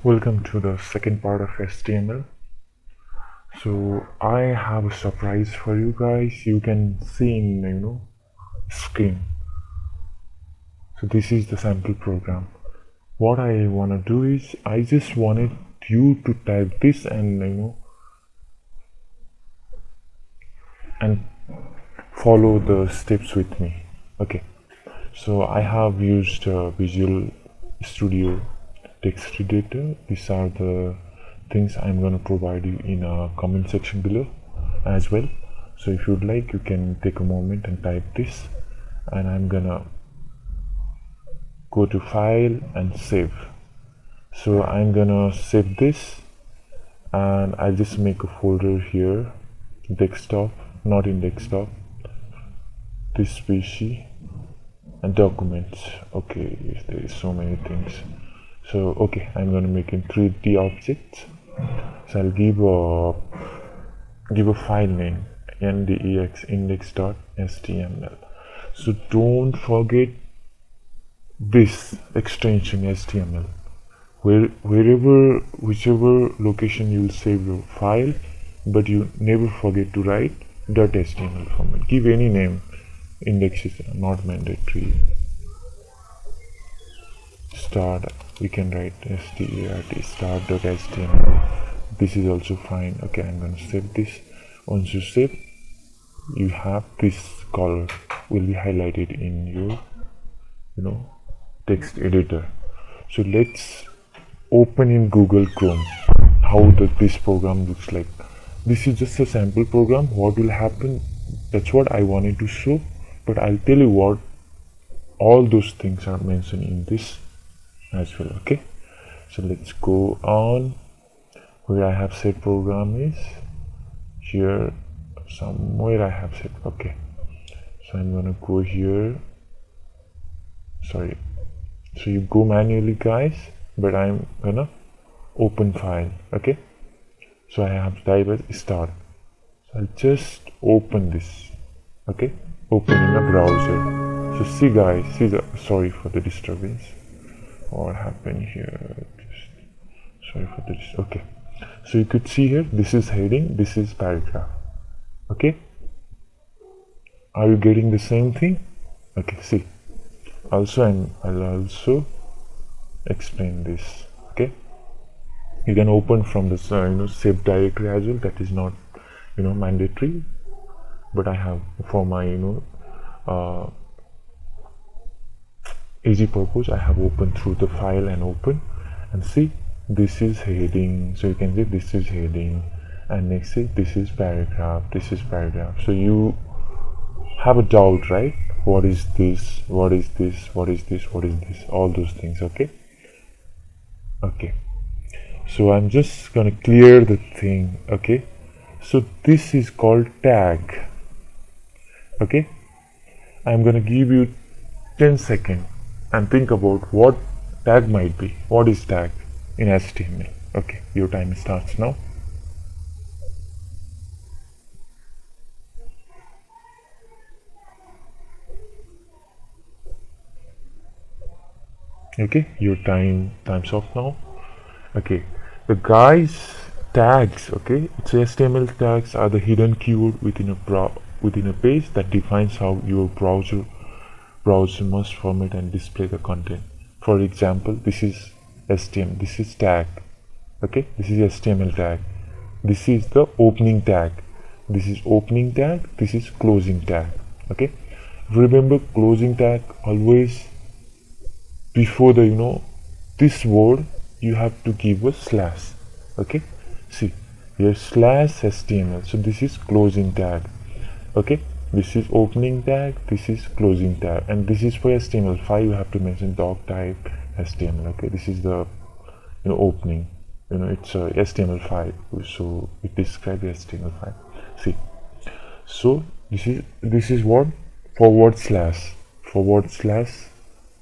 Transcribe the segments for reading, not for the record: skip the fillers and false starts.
Welcome to the second part of HTML. So I have a surprise for you guys. You can see in screen. So this is the sample program. What I wanna do is I just wanted you to type this and follow the steps with me. Okay. So I have used Visual Studio text editor. These are the things I'm going to provide you in a comment section below as well. So if you'd like, you can take a moment and type this, and I'm gonna go to file and save. So I'm gonna save this, and I'll just make a folder here, desktop, not in desktop, this PC and documents. Okay, there is so many things. So okay, I'm gonna make in 3D objects. So I'll give a file name ndex index.html. So don't forget this extension HTML. Whichever location you'll save your file, but you never forget to write .html format. Give any name. Index is not mandatory. Start, we can write start start.html. This is also fine. Okay, I'm going to save this. Once you save, you have this color will be highlighted in your text editor. So let's open in Google Chrome how this program looks like. This is just a sample program. What will happen, that's what I wanted to show, but I'll tell you what all those things are mentioned in this as well. Okay, so let's go on. Where I have set program is here somewhere. I have set. Okay, so I'm gonna go here. Sorry, so you go manually, guys, but I'm gonna open file. Okay, so I have type as start. So I'll just open this. Okay, open in a browser. So see, guys, sorry for the disturbance. What happened here? Just sorry for this. Okay, so you could see here, this is heading, this is paragraph. Okay, are you getting the same thing? Okay, see, also I'll also explain this. Okay, you can open from this save directory as well. That is not mandatory, but I have for my easy purpose, I have opened through the file and open, and see, this is heading. So you can see this is heading, and next see, this is paragraph, this is paragraph. So you have a doubt, right? What is this, what is this, what is this, what is this, all those things. Okay, so I'm just gonna clear the thing. Okay, so this is called tag. Okay, I'm gonna give you 10 seconds and think about what tag might be. What is tag in HTML? Okay, your time starts now. Okay, your time's off now. Okay, the guys tags. Okay, it's HTML tags are the hidden keyword within a page that defines how your browser must format and display the content. For example, this is HTML, this is tag. Okay, this is HTML tag, this is the opening tag, this is opening tag, this is closing tag. Okay, remember, closing tag always before the this word you have to give a slash. Okay, see here, slash HTML. So this is closing tag. Okay, this is opening tag, this is closing tag, and this is for HTML5. You have to mention doc type HTML. Okay, this is the opening. It's HTML5, so it describes HTML5. See, so this is what forward slash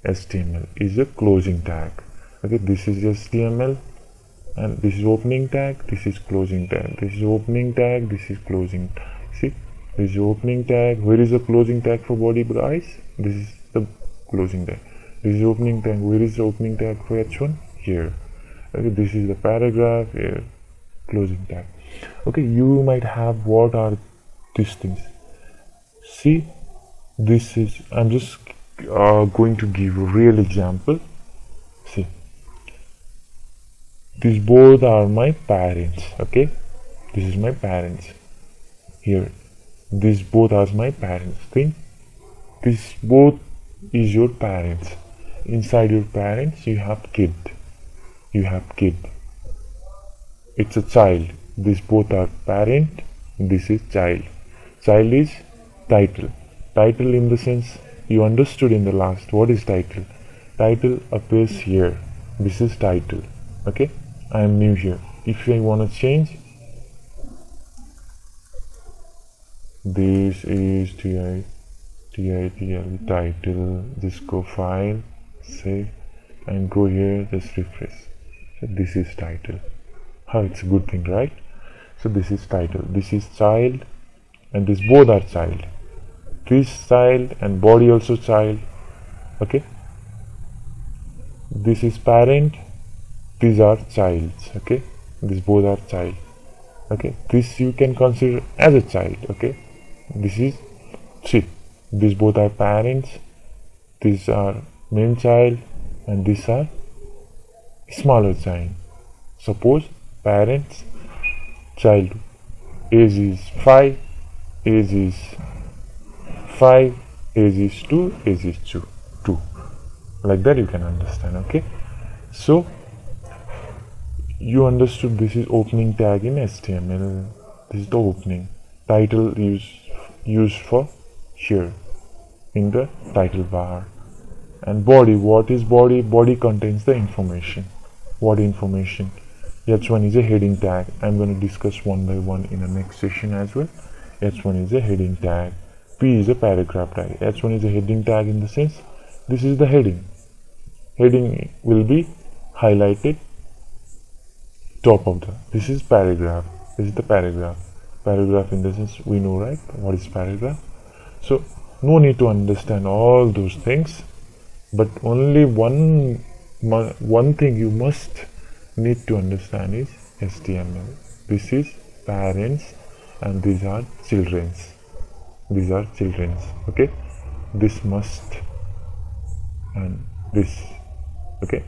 HTML is a closing tag. Okay, this is HTML, and this is opening tag, this is closing tag, this is opening tag, this is closing. See, this is opening tag. Where is the closing tag for body, guys? This is the closing tag. This is opening tag. Where is the opening tag for H1? Here. Okay, this is the paragraph here, closing tag. Okay, you might have, what are these things? See, this is, I'm just going to give a real example. See, these both are my parents. Okay, this is my parents. Here, these both are my parents. Think, this both is your parents. Inside your parents, you have kid. You have kid. It's a child. These both are parent. This is child. Child is title. Title in the sense you understood in the last. What is title? Title appears here. This is title. Okay, I am new here. If I want to change, this is title, just go file, save, and go here, just refresh. So this is title. How, it's a good thing, right? So this is title, this is child, and this both are child. This child and body also child. Okay, this is parent, these are childs. Okay, these both are child. Okay, this you can consider as a child. Okay, this is, see, these both are parents, these are main child, and these are smaller child. Suppose parents, child, age is 5, age is 5, age is 2, age is 2. Like that you can understand. Okay, so you understood this is opening tag in HTML. This is the opening. Title is used for here in the title bar. And body, what is body? Body contains the information. What information? H1 is a heading tag. I'm going to discuss one by one in the next session as well. H1 is a heading tag. P is a paragraph tag. H1 is a heading tag in the sense this is the heading. Heading will be highlighted top of the, this is paragraph. This is the paragraph. Paragraph in the sense we know, right? What is paragraph? So no need to understand all those things, but only one thing you must need to understand is HTML. This is parents and these are children's. These are children's. Okay, this must and this. Okay,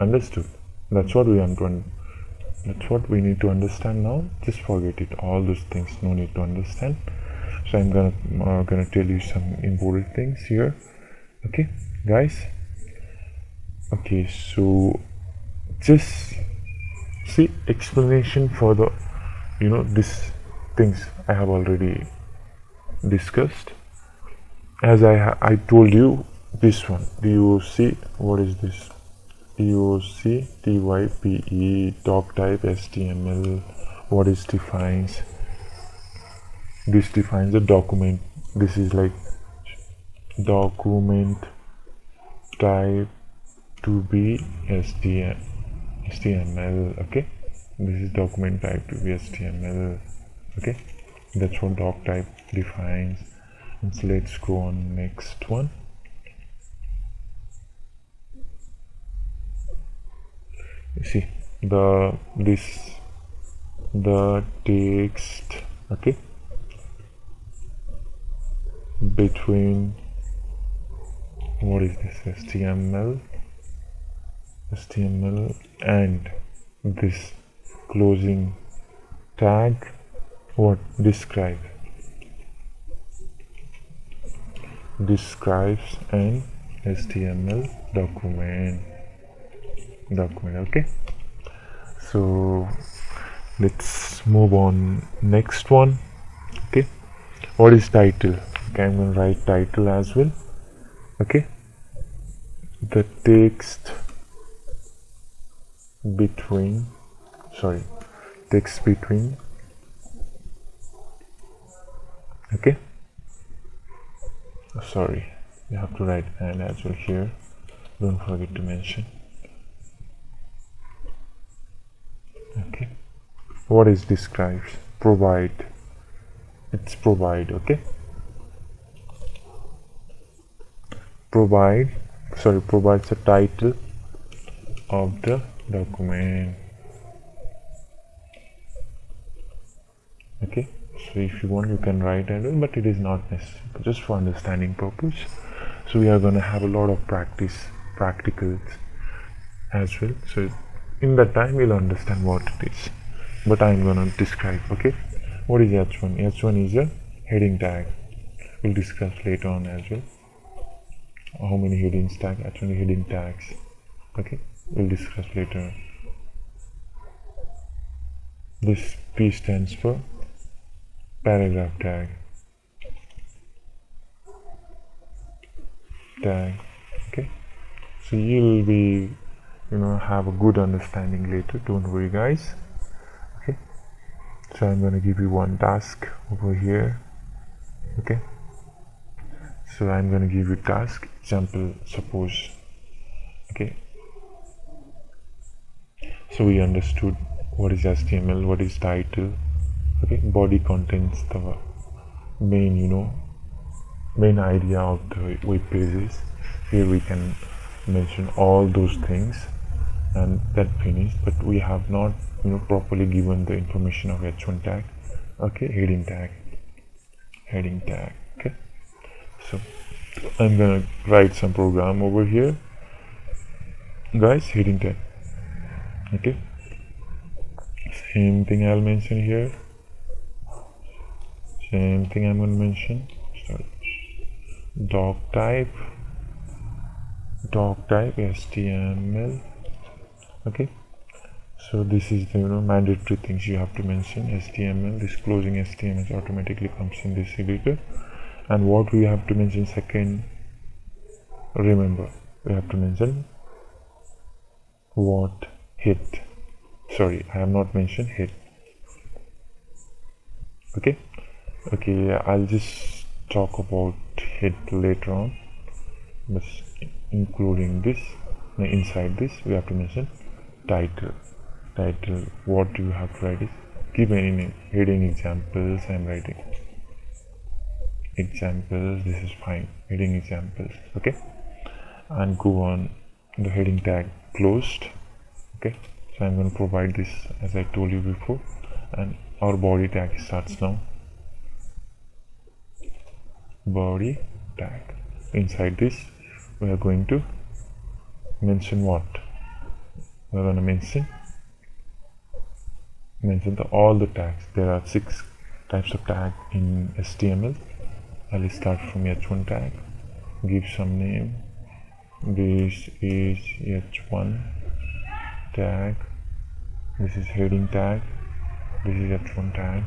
understood? That's what we want to. That's what we need to understand now. Just forget it. All those things no need to understand. So I'm gonna tell you some important things here. Okay, guys. Okay, so just see explanation for the, this things I have already discussed. As I told you, this one, DOC, what is this? DOC type doc type HTML. What is defines? This defines a document. This is like document type to be HTML. Okay, this is document type to be HTML. Okay, that's what doc type defines. And so let's go on next one. You see the text, okay, between, what is this, HTML and this closing tag, what describes an HTML document. Okay, so let's move on next one. Okay, what is title? Okay, I'm going to write title as well. Okay, the text between okay, sorry, you have to write and as well here, don't forget to mention. Okay, what is describes? Provide, it's provide. Okay, provides a title of the document. Okay, so if you want you can write as well, but it is not necessary, just for understanding purpose. So we are going to have a lot of practicals as well, so in that time we'll understand what it is, but I'm going to describe. Okay, what is h1? H1 is a heading tag. We'll discuss later on as well how many headings tag, actually heading tags. Okay, we'll discuss later. This P stands for paragraph tag. Okay, so you'll be have a good understanding later, don't worry guys. Okay, so I'm going to give you one task over here. Okay, so I'm going to give you task example, suppose. Okay, so we understood what is HTML, what is title. Okay, body contains the main idea of the web pages. Here we can mention all those things, and that finished, but we have not properly given the information of h1 tag. Okay, heading tag. Okay, so I'm gonna write some program over here, guys. Heading tag. Okay, same thing I'll mention here, same thing I'm gonna mention. Sorry, doc type HTML. Okay, so this is the mandatory things you have to mention. HTML, this closing HTML automatically comes in this editor. And what we have to mention second, remember we have to mention what hit. Sorry, I have not mentioned hit. Okay, I'll just talk about hit later on, but including this, inside this we have to mention title. What do you have to write? Is give any name. Heading examples. I'm writing examples. This is fine. Heading examples. Okay, and go on. The heading tag closed. Okay, so I'm going to provide this as I told you before, and our body tag starts now. Body tag. Inside this we are going to mention what? We're going to mention all the tags. There are 6 types of tag in HTML. I'll start from h1 tag. Give some name. This is h1 tag. This is heading tag. This is h1 tag,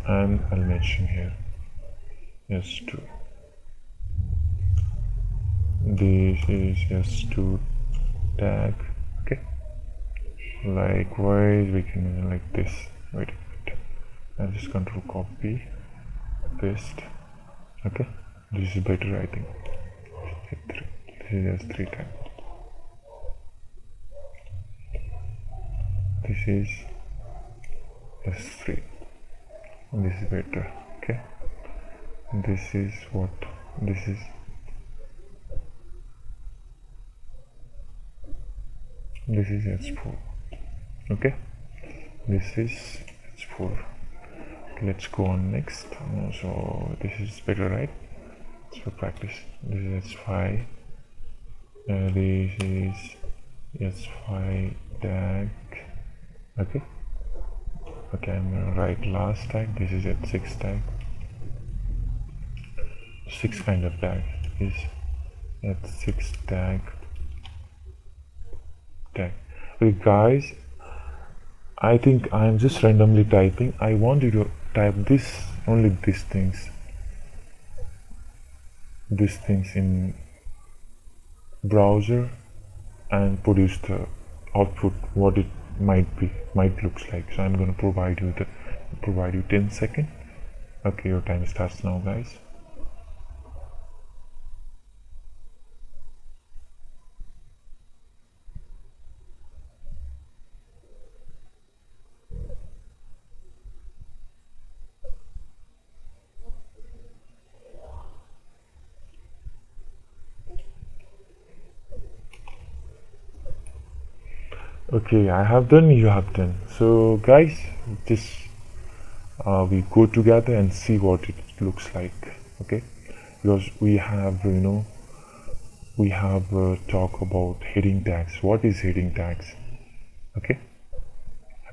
and I'll mention here s2. This is s2 tag. Okay, likewise we can like this. Wait a minute, I'll just control copy paste. Okay, this is better, I think. This is s3 tag. This is s3. This is better. Okay, this is what? This is h4. Okay, this is h4. Let's go on next. So this is better, right? It's for practice. This is h5. This is h5 tag. Okay, I'm gonna write last tag. This is h6 tag. 6 kind of tag is h6 tag. Okay guys, I think I am just randomly typing. I want you to type this, only these things in browser, and produce the output what it might looks like. So I'm going to provide you 10 seconds. Okay, your time starts now, guys. Okay, I have done, you have done. So guys, just we go together and see what it looks like. Okay, because we have talk about heading tags. What is heading tags? Okay,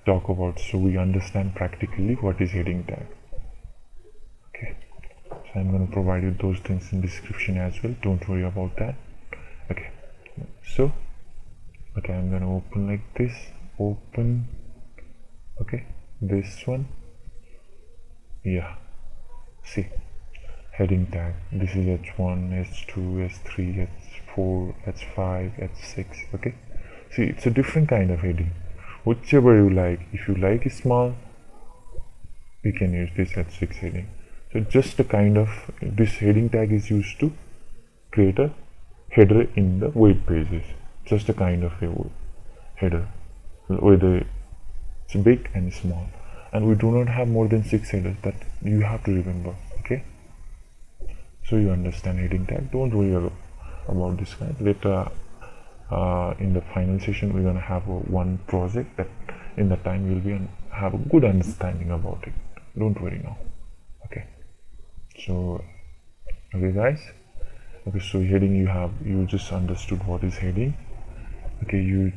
talk about, so we understand practically what is heading tag. Okay, so I'm going to provide you those things in description as well, don't worry about that. Okay, so okay, I'm going to open like this, open. Okay, this one, yeah, see, heading tag, this is h1, h2, h3, h4, h5, h6. okay, see, it's a different kind of heading, whichever you like. If you like small, you can use this h6 heading. So just a kind of, this heading tag is used to create a header in the web pages, just a kind of a header, whether it's big and small, and we do not have more than 6 headers, that you have to remember. Okay, so you understand heading tag, don't worry about this guy. Later in the final session we're going to have one project that in the time you'll be have a good understanding about it, don't worry now. Okay, so okay guys, okay, so heading, you just understood what is heading. Okay,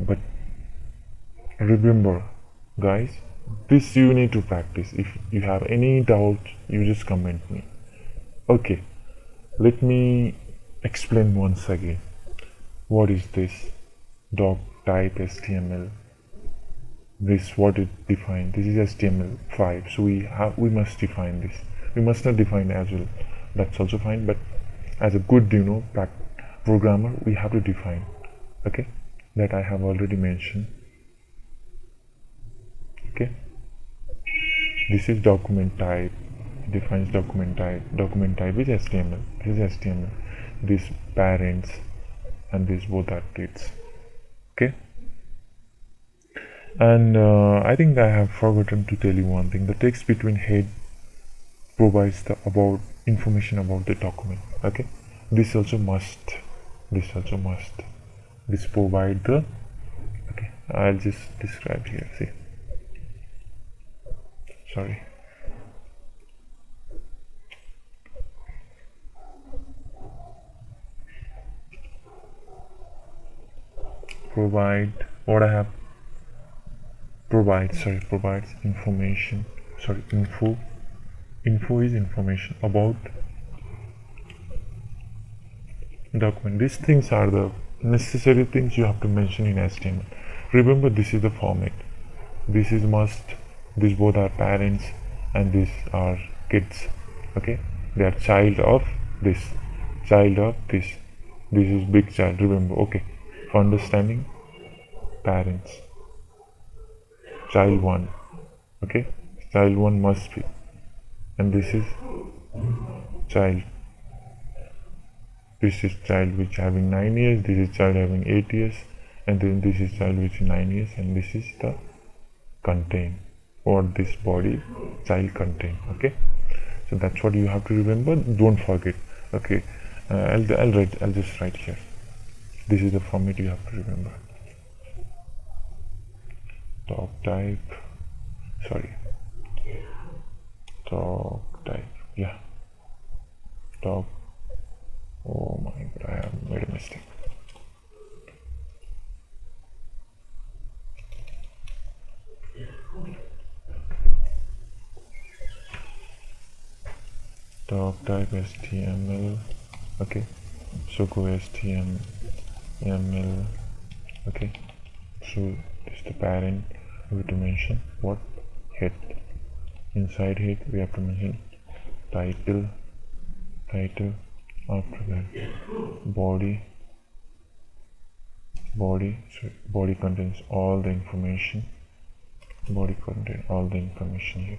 but remember guys, this you need to practice. If you have any doubt, you just comment me. Okay, let me explain once again. What is this doc type HTML? This, what it defines, this is HTML5, so we must define this. We must not define as well, that's also fine, but as a good programmer, we have to define. Okay, that I have already mentioned. Okay, this is document type, it defines document type. Document type is HTML, this is HTML, this parents and these both are dates. Okay, and I think I have forgotten to tell you one thing. The text between head provides the about information about the document. Okay, this also must, this provide the, okay, I'll just describe here. See, sorry, provide, what I have, provides information, info is information about document. These things are the necessary things you have to mention in HTML. Remember, this is the format, this is must, these both are parents and these are kids. Okay, they are child of this, this is big child, remember. Okay, for understanding, parents, child 1. Okay, child 1 must be, and this is child, this is child which having 9 years, this is child having 8 years, and then this is child which is 9 years, and this is the contain, or this body child contain. Okay, so that's what you have to remember, don't forget. Okay, I'll just write here, this is the format you have to remember. Doc type, yeah, doc, oh my god, I have made a mistake. Doc type HTML. Okay, so go HTML. Okay, so this is the parent. We have to mention what, head. Inside head we have to mention title. After that body, so body contains all the information, here.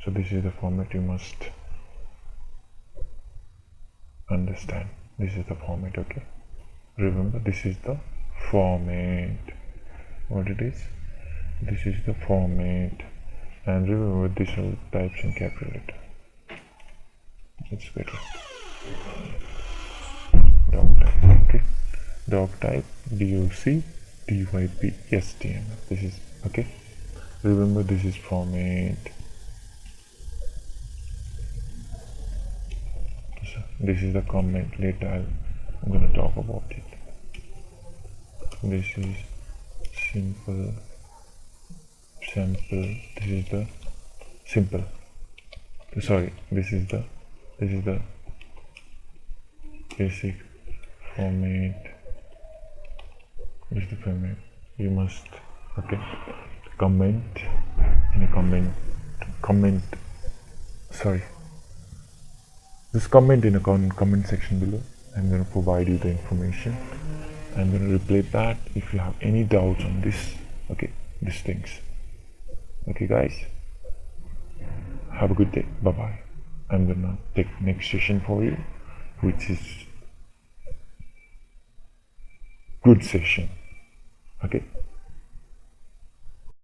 So this is the format you must understand. This is the format. Okay, remember, this is the format, what it is, this is the format, and remember this all types in capital letter. It's better. Doc type. Okay, doc type, DOC, typ stm. This is okay. Remember, this is format. So this is the comment. Later I'm gonna talk about it. This is simple sample. This is the simple. Sorry, this is the basic format. This is the format. You must comment in a comment. Sorry. Just comment in a comment section below. I'm going to provide you the information. I'm going to reply that if you have any doubts on this. Okay, these things. Okay, guys. Have a good day. Bye bye. I'm going to take next session for you, which is good session. Okay.